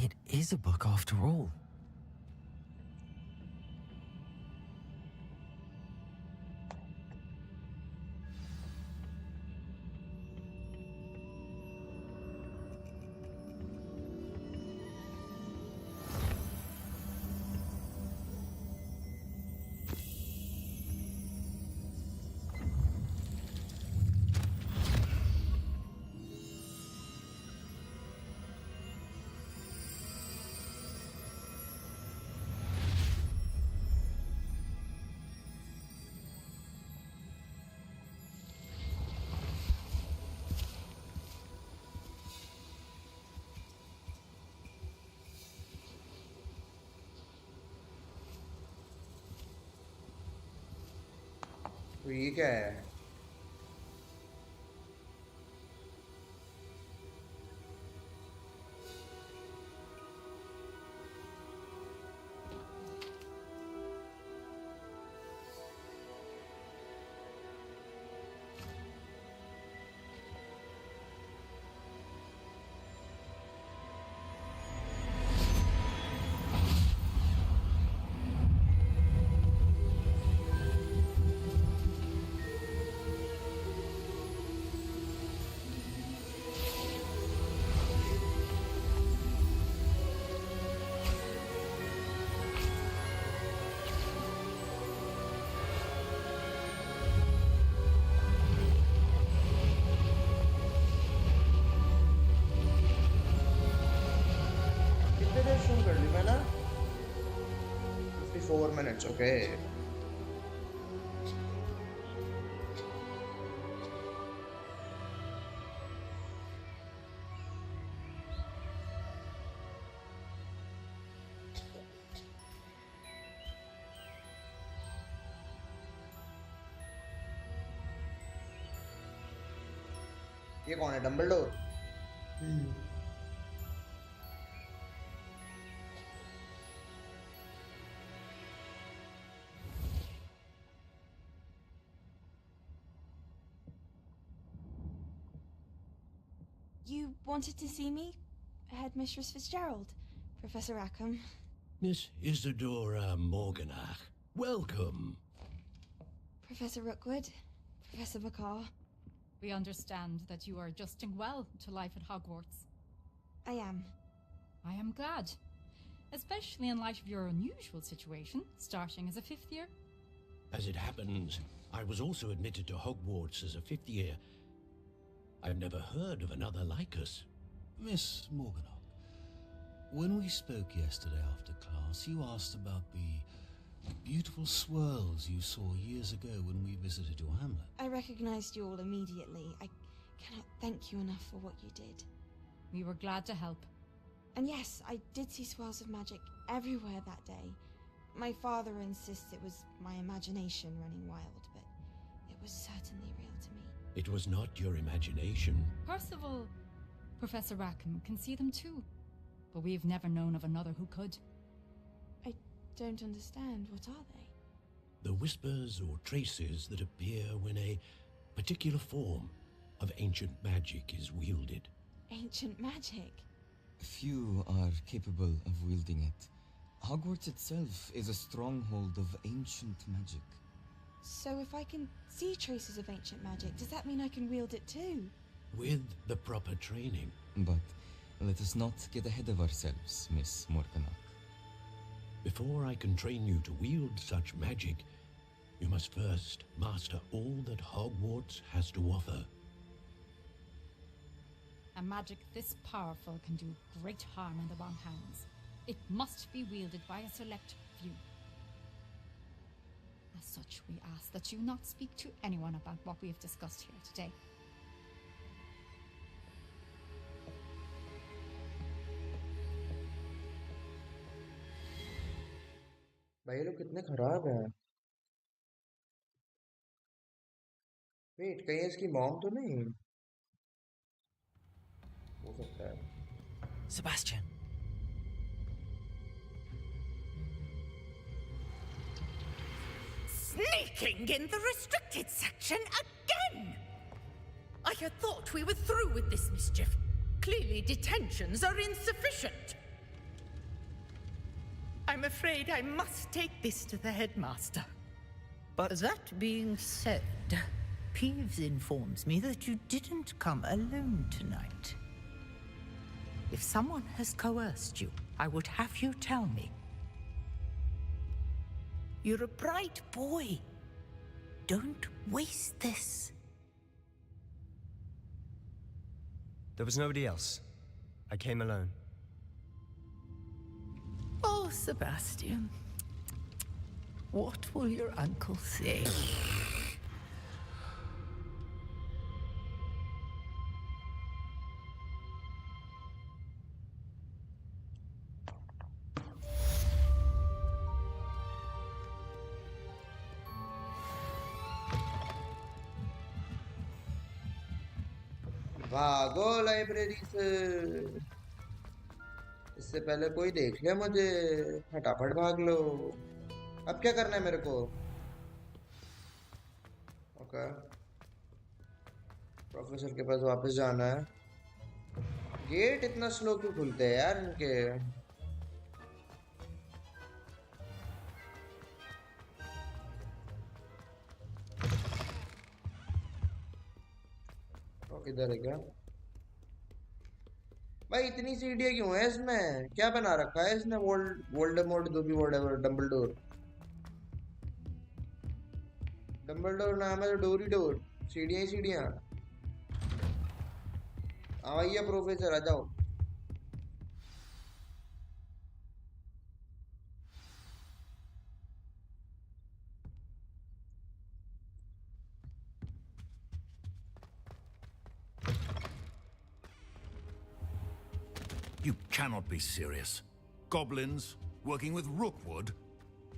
It is a book after all. तो ये क्या है? कितने देर शूट कर ली मैंने? 54 minutes, okay. ये कौन है? Dumbledore? You wanted to see me? Headmistress Fitzgerald? Professor Rackham? Miss Isadora Morganach, welcome. Professor Rookwood? Professor McCaw? We understand that you are adjusting well to life at Hogwarts. I am. I am glad. Especially in light of your unusual situation, starting as a 5th year. As it happens, I was also admitted to Hogwarts as a 5th year. I've never heard of another like us. Miss Morganach, when we spoke yesterday after class, you asked about the beautiful swirls you saw years ago when we visited your hamlet. I recognized you all immediately. I cannot thank you enough for what you did. We were glad to help. And yes, I did see swirls of magic everywhere that day. My father insists it was my imagination running wild, but it was certainly real to me. It was not your imagination. Percival, Professor Rackham can see them too. But we've never known of another who could. I don't understand. What are they? The whispers or traces that appear when a particular form of ancient magic is wielded. Ancient magic? Few are capable of wielding it. Hogwarts itself is a stronghold of ancient magic. So if I can see traces of ancient magic, does that mean I can wield it too? With the proper training. But let us not get ahead of ourselves, Miss Morganach. Before I can train you to wield such magic, you must first master all that Hogwarts has to offer. A magic this powerful can do great harm in the wrong hands. It must be wielded by a select few. As such, we ask that you not speak to anyone about what we have discussed here today. भाई ये लोग कितने खराब हैं। Wait, कहीं इसकी mom तो नहीं हो सकता है। Sebastian. Sneaking in the restricted section again! I had thought we were through with this mischief. Clearly detentions are insufficient. I'm afraid I must take this to the headmaster. But that being said, Peeves informs me that you didn't come alone tonight. If someone has coerced you, I would have you tell me. You're a bright boy. Don't waste this. There was nobody else. I came alone. Oh, Sebastian. What will your uncle say? भागो library से, इससे पहले कोई देख ले मुझे। फटाफट भाग लो। अब क्या करना है मेरे को? ओके, प्रोफेसर के पास वापस जाना है। गेट इतना स्लो क्यों खुलते हैं यार इनके? इधर है क्या? भाई इतनी सीढ़ियाँ क्यों है इसमें? क्या बना रखा है इसने? वोल्डेमॉर्ट जो भी वोल्डेमॉर्ट, डम्बलडोर। डम्बलडोर नाम है तो डोरी डोर। सीढ़ियाँ ही सीढ़ियाँ। आइए प्रोफेसर, आ जाओ। You cannot be serious. Goblins working with Rookwood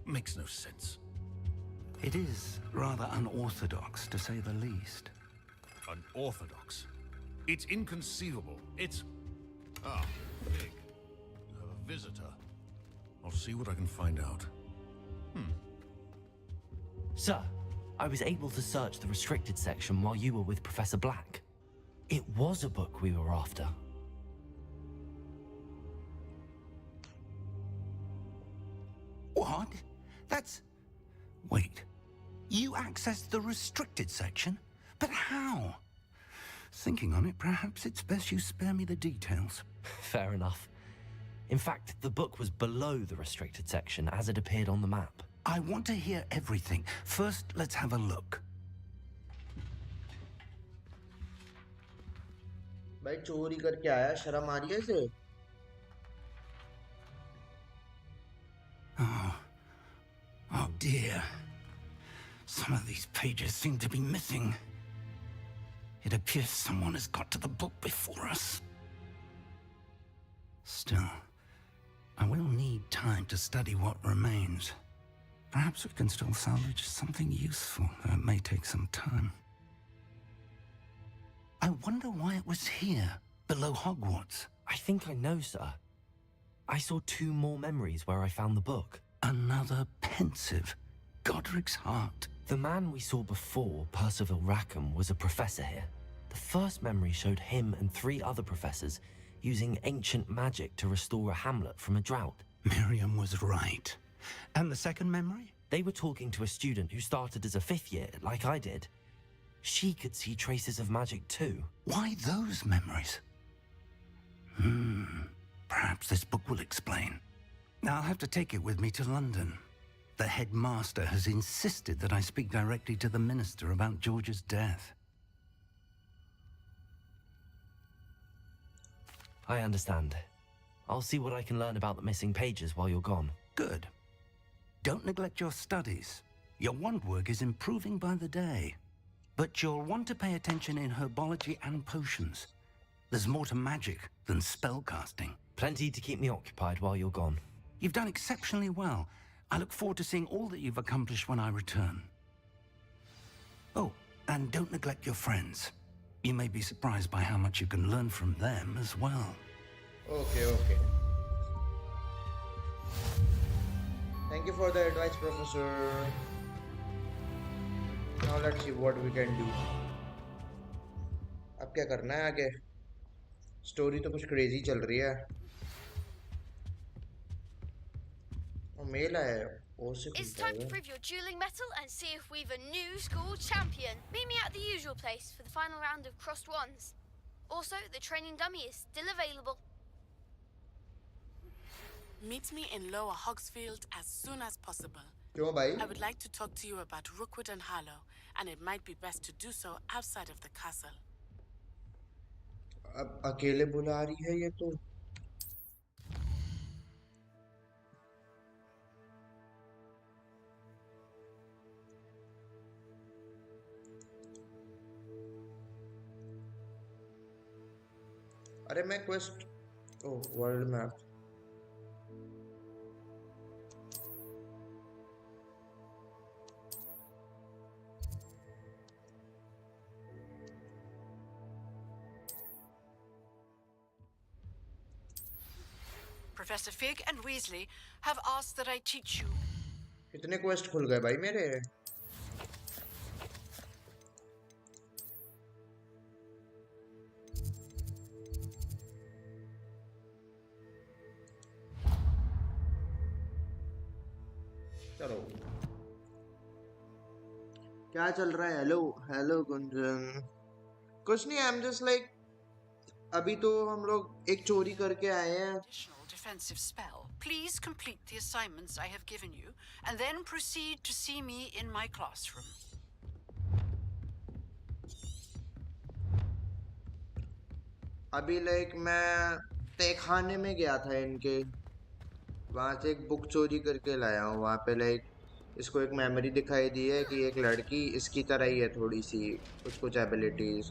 makes no sense. It is rather unorthodox, to say the least. Unorthodox? It's inconceivable. It's... Ah, Pig. You have a visitor. I'll see what I can find out. Sir, I was able to search the restricted section while you were with Professor Black. It was a book we were after. What? That's... Wait. You accessed the restricted section? But how? Thinking on it, perhaps it's best you spare me the details. Fair enough. In fact, the book was below the restricted section as it appeared on the map. I want to hear everything. First, let's have a look. भाई चोरी करके आया, शर्म आ रही है इसे? Oh dear. Some of these pages seem to be missing. It appears someone has got to the book before us. Still, I will need time to study what remains. Perhaps we can still salvage something useful, though it may take some time. I wonder why it was here, below Hogwarts. I think I know, sir. I saw 2 more memories where I found the book. Another pensive. Godric's heart. The man we saw before, Percival Rackham, was a professor here. The first memory showed him and 3 other professors using ancient magic to restore a hamlet from a drought. Miriam was right. And the second memory? They were talking to a student who started as a 5th year, like I did. She could see traces of magic too. Why those memories? Perhaps this book will explain. I'll have to take it with me to London. The headmaster has insisted that I speak directly to the minister about George's death. I understand. I'll see what I can learn about the missing pages while you're gone. Good. Don't neglect your studies. Your wand work is improving by the day. But you'll want to pay attention in herbology and potions. There's more to magic than spellcasting. Plenty to keep me occupied while you're gone. You've done exceptionally well. I look forward to seeing all that you've accomplished when I return. Oh, and don't neglect your friends. You may be surprised by how much you can learn from them as well. Okay. Thank you for the advice, Professor. Now let's see what we can do. अब क्या करना है आगे? Story तो कुछ crazy चल रही है. मेल आया है. It's time to prove your dueling mettle and see if we've a new school champion. Meet me at the usual place for the final round of crossed wands. Also, the training dummy is still available. Meet me in Lower Hogsfield as soon as possible. क्यों भाई? I would like to talk to you about Rookwood and Harlow, and it might be best to do so outside of the castle. अब अकेले बुला रही है ये तो. अरे मैं quest. Oh, world map. Professor Fig and Weasley have asked that I teach you. कितने क्वेस्ट खुल गए भाई मेरे? चलो. क्या चल रहा है? हेलो गुंजन. कुछ नहीं. आई एम जस्ट लाइक, अभी तो हम लोग एक चोरी करके आए हैं. Additional defensive spell. Please complete the assignments I have given you, and then proceed to see me in my classroom. अभी लाइक मैं तहखाने में गया था इनके. वहाँ से एक बुक चोरी करके लाया हूँ. वहाँ पे लाइक इसको एक मेमोरी दिखाई दी है कि एक लड़की इसकी तरह ही है, थोड़ी सी कुछ एबिलिटीज.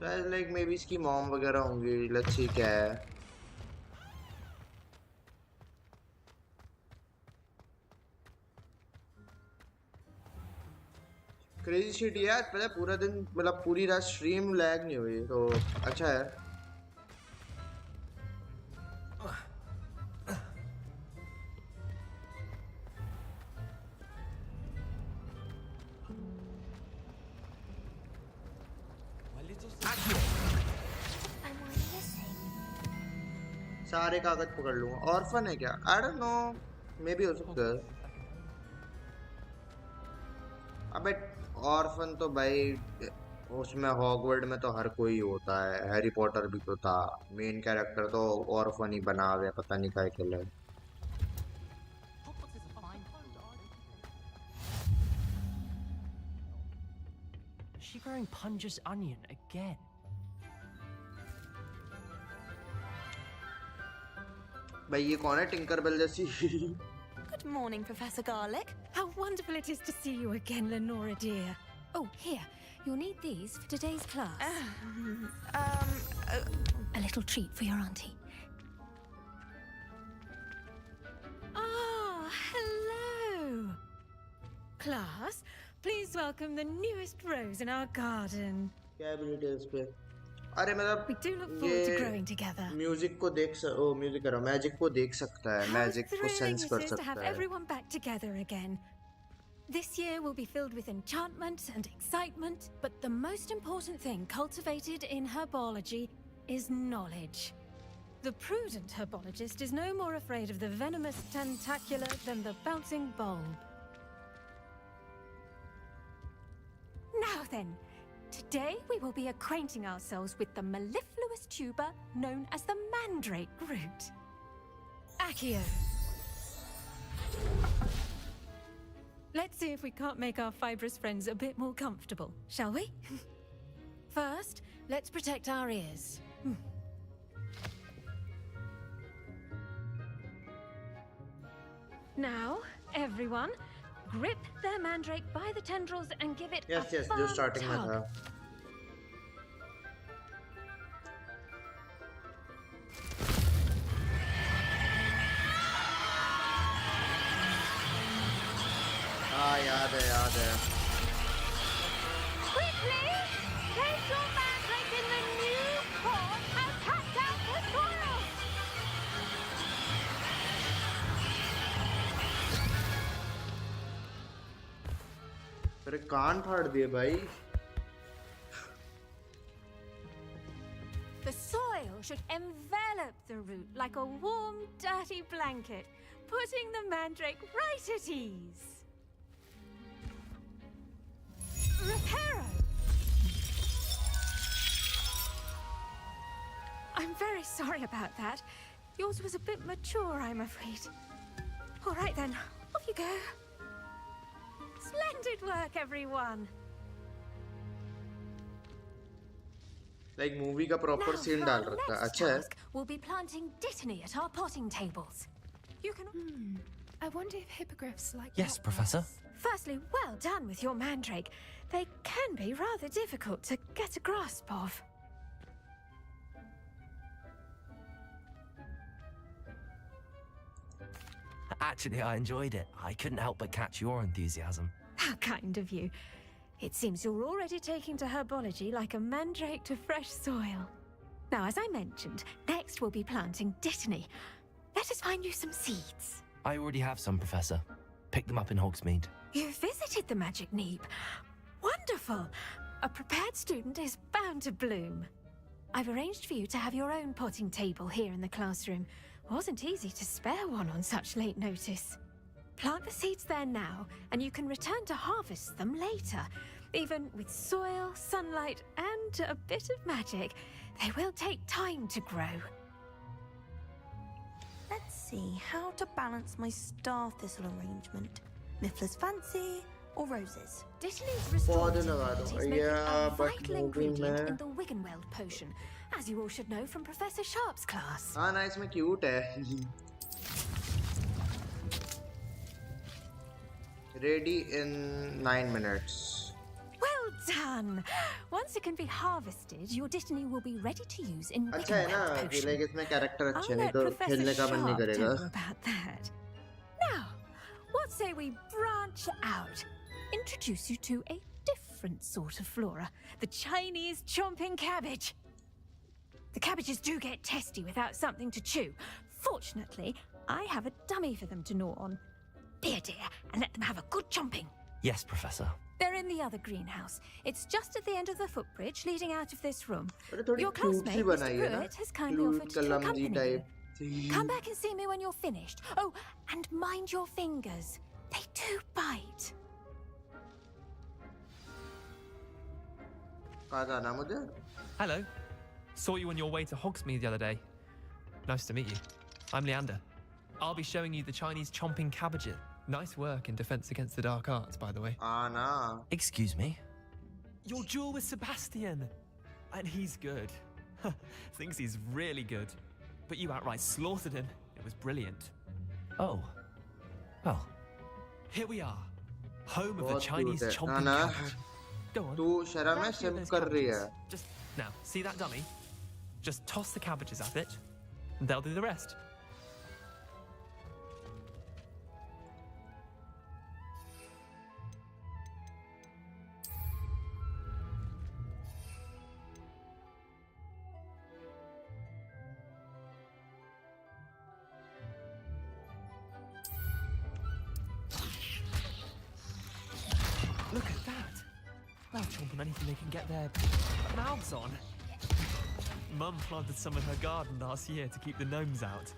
शायद लाइक मे बी इसकी मॉम वगैरह होंगी. लेट्स सी क्या है. क्रेजी शिट यार. पता है पूरा दिन मतलब पूरी रात स्ट्रीम लैग नहीं हुई तो अच्छा है. सारे कागज पकड़ लूंगा. ऑर्फन है क्या? I don't know. May be हो सकता है. अबे ऑर्फन तो भाई उसमें हॉगवर्ड में तो हर कोई होता है. हैरी पॉटर भी तो था. मेन कैरेक्टर तो ऑर्फन ही बना हुआ है. पता नहीं क्या खेला है. Is she growing Punja's onion again? भाई ये कौन है टिंकरबेल जैसी? Good morning, Professor Garlick. How wonderful it is to see you again, Lenora dear. Oh, here. You'll need these for today's class. A little treat for your auntie. Ah, hello. Class, please welcome the newest rose in our garden. क्या ability है इस पे? अरे मतलब We do look forward to growing together. Music को music करो. Magic को देख सकता है. मैजिक को सेंस कर to have सकता है. everyone back together again. This year will be filled with enchantment and excitement, but the most important thing cultivated in herbology is knowledge. The prudent herbologist is no more afraid of the venomous tentacular than the bouncing bulb. Now then, today we will be acquainting ourselves with the mellifluous tuber known as the mandrake root. Accio. Let's see if we can't make our fibrous friends a bit more comfortable, shall we? First, let's protect our ears. Now, everyone, Grip their mandrake by the tendrils and give it Yes, a yes, firm जो starting में tug. था. हाँ याद है. Quickly! Place your mandrake in the new pot and cut out the soil! अरे कान फाड़ दिए भाई. The soil should envelop the root like a warm, dirty blanket, putting the mandrake right at ease. Reparo! I'm very sorry about that. Yours was a bit mature, I'm afraid. All right then, off you go. Splendid work, everyone. Like movie का proper Now, scene for डाल our रखा है. next अच्छा है. task, we'll be planting dittany at our potting tables. You can. I wonder if hippogriffs like. Yes, Professor. Firstly, well done with your mandrake. They can be rather difficult to get a grasp of. Actually, I enjoyed it. I couldn't help but catch your enthusiasm. How kind of you. It seems you're already taking to herbology like a mandrake to fresh soil. Now, as I mentioned, next we'll be planting dittany. Let us find you some seeds. I already have some, Professor. Picked them up in Hogsmeade. You've visited the Magic Neep. Wonderful! A prepared student is bound to bloom. I've arranged for you to have your own potting table here in the classroom. Wasn't easy to spare one on such late notice. Plant the seeds there now, and you can return to harvest them later. Even with soil, sunlight, and a bit of magic, they will take time to grow. Let's see how to balance my star thistle arrangement. Miffler's fancy or roses? Dittany's restorative पौधे लगा abilities दो. make it Yeah, a but vital movie ingredient in में. the Wiggenweld potion, as you all should know from Professor Sharp's class. हाँ ना इसमें cute है. Ready in 9 minutes. Well done! Once it can be harvested, your dittany will be ready to use in अच्छा है ना Wiggenweld कि potion. like इसमें character I'll अच्छे नहीं let तो Professor खेलने का मन नहीं Sharp tell करेगा. you about that. Now, what say we branch out? Introduce you to a different sort of flora, the Chinese chomping cabbage. The cabbages do get testy without something to chew. Fortunately, I have a dummy for them to gnaw on. Be a dear and let them have a good chomping. Yes, Professor. They're in the other greenhouse. It's just at the end of the footbridge leading out of this room. थोड़ी Your cute C classmate, बनाई Mr. है ना. Pruitt, has kindly Cute offered to कलमजी accompany you. type. Come back and see me when you're finished. Oh, and mind your fingers. They do bite. कहाँ जाना मुझे? Hello. Saw you on your way to Hogsmeade the other day. Nice to meet you. I'm Leander. I'll be showing you the Chinese chomping cabbages. Nice work in Defense Against the Dark Arts, by the way. ना. Excuse me? Your duel with Sebastian. And he's good. Thinks he's really good. But you outright slaughtered him. It was brilliant. Oh. Well. Here we are. Home of the बहुत Chinese cute है. chomping ना. cabbage. Go on. तू शर्म है grab a few of SIM those कर रही cabbages. है. Just now, see that dummy? Just toss the cabbages at it, and they'll do the rest. Look at that! They'll chomp on anything they can get their mouths on. Mum planted some in her garden last year to keep the gnomes out.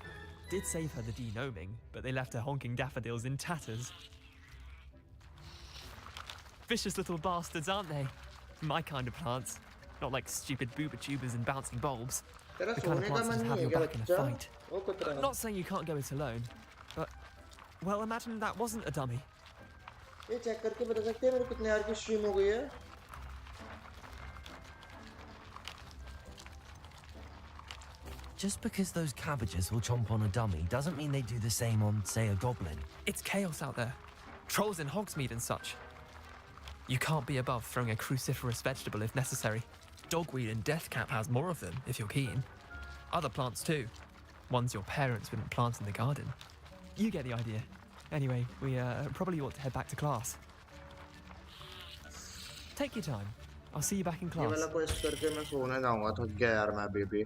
Did save her the de-gnoming, but they left her honking daffodils in tatters. Vicious little bastards, aren't they? My kind of plants. Not like stupid booba tubers and bouncing bulbs. तेरा The kind सोने of का plants मन that नहीं have है your क्या back in a बच्चा? fight. वो कुतरा. Not saying you can't go it alone, but... Well, imagine that wasn't a dummy. ये चेक करके बता सकते हैं मेरे कितने यार की स्ट्रीम हो गई है? Just because those cabbages will chomp on a dummy doesn't mean they do the same on, say, a goblin. It's chaos out there. Trolls in Hogsmeade and such. You can't be above throwing a cruciferous vegetable if necessary. Dogweed and deathcap has more of them, if you're keen. Other plants too. Ones your parents wouldn't plant in the garden. You get the idea. Anyway, we probably ought to head back to class. Take your time. I'll see you back in ये class. वाला quest करके मैं सोने जाऊंगा, थक गया यार मैं अभी भी।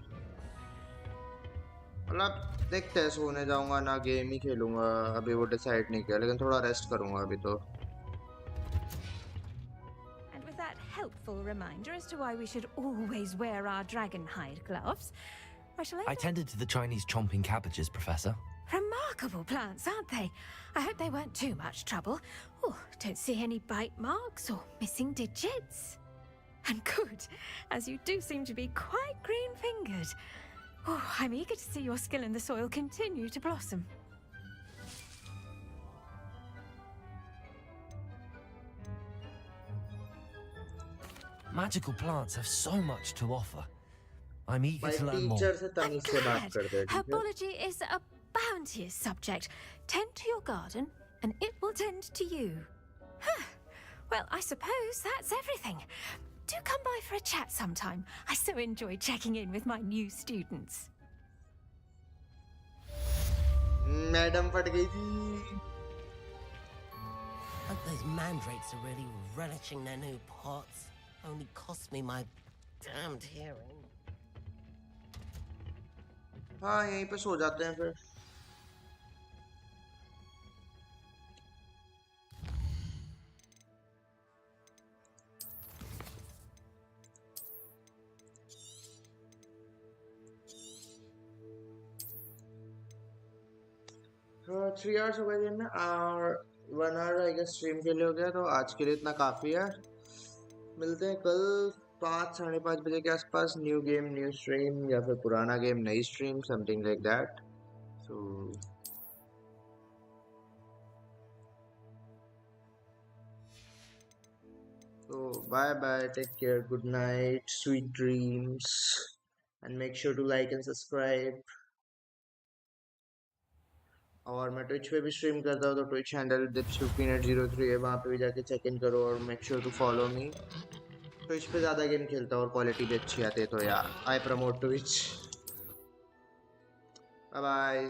मतलब देखते हैं, सोने जाऊंगा ना गेम ही खेलूंगा, अभी वो डिसाइड नहीं किया, लेकिन थोड़ा रेस्ट करूंगा अभी तो। And with that helpful reminder as to why we should always wear our dragon hide gloves, I tended to the Chinese chomping cabbages, Professor. Remarkable plants, aren't they? I hope they weren't too much trouble. Oh, don't see any bite marks or missing digits. And good, as you do seem to be quite green-fingered. Oh, I'm eager to see your skill in the soil continue to blossom. Magical plants have so much to offer. I'm eager to learn more. I'm glad. Herbology is a bounteous subject. Tend to your garden, and it will tend to you. Huh. Well, I suppose that's everything. Do come by for a chat sometime. I so enjoy checking in with my new students. Madam फट गई थी। Hope those mandrakes are really relishing their new pots. Only cost me my damned hearing. हाँ, यहीं पे सो जाते हैं फिर। तो 3 hours हो गए दिन में, और 1 hour आई गेस स्ट्रीम के लिए हो गया, तो आज के लिए इतना काफ़ी है। मिलते हैं कल 5 साढ़े 5 बजे के आसपास, न्यू गेम न्यू स्ट्रीम, या फिर पुराना गेम नई stream, something like that. So bye bye, take care, good night, sweet dreams, and make sure to like and subscribe. और मैं ट्विच पे भी स्ट्रीम करता हूँ, तो ट्विच हैंडल dips15@03 है, वहाँ पे भी जाके चेक इन करो, और make sure to follow me. Twitch पे ज़्यादा गेम खेलता हूँ और क्वालिटी भी अच्छी आती है, तो यार I promote Twitch. Bye bye.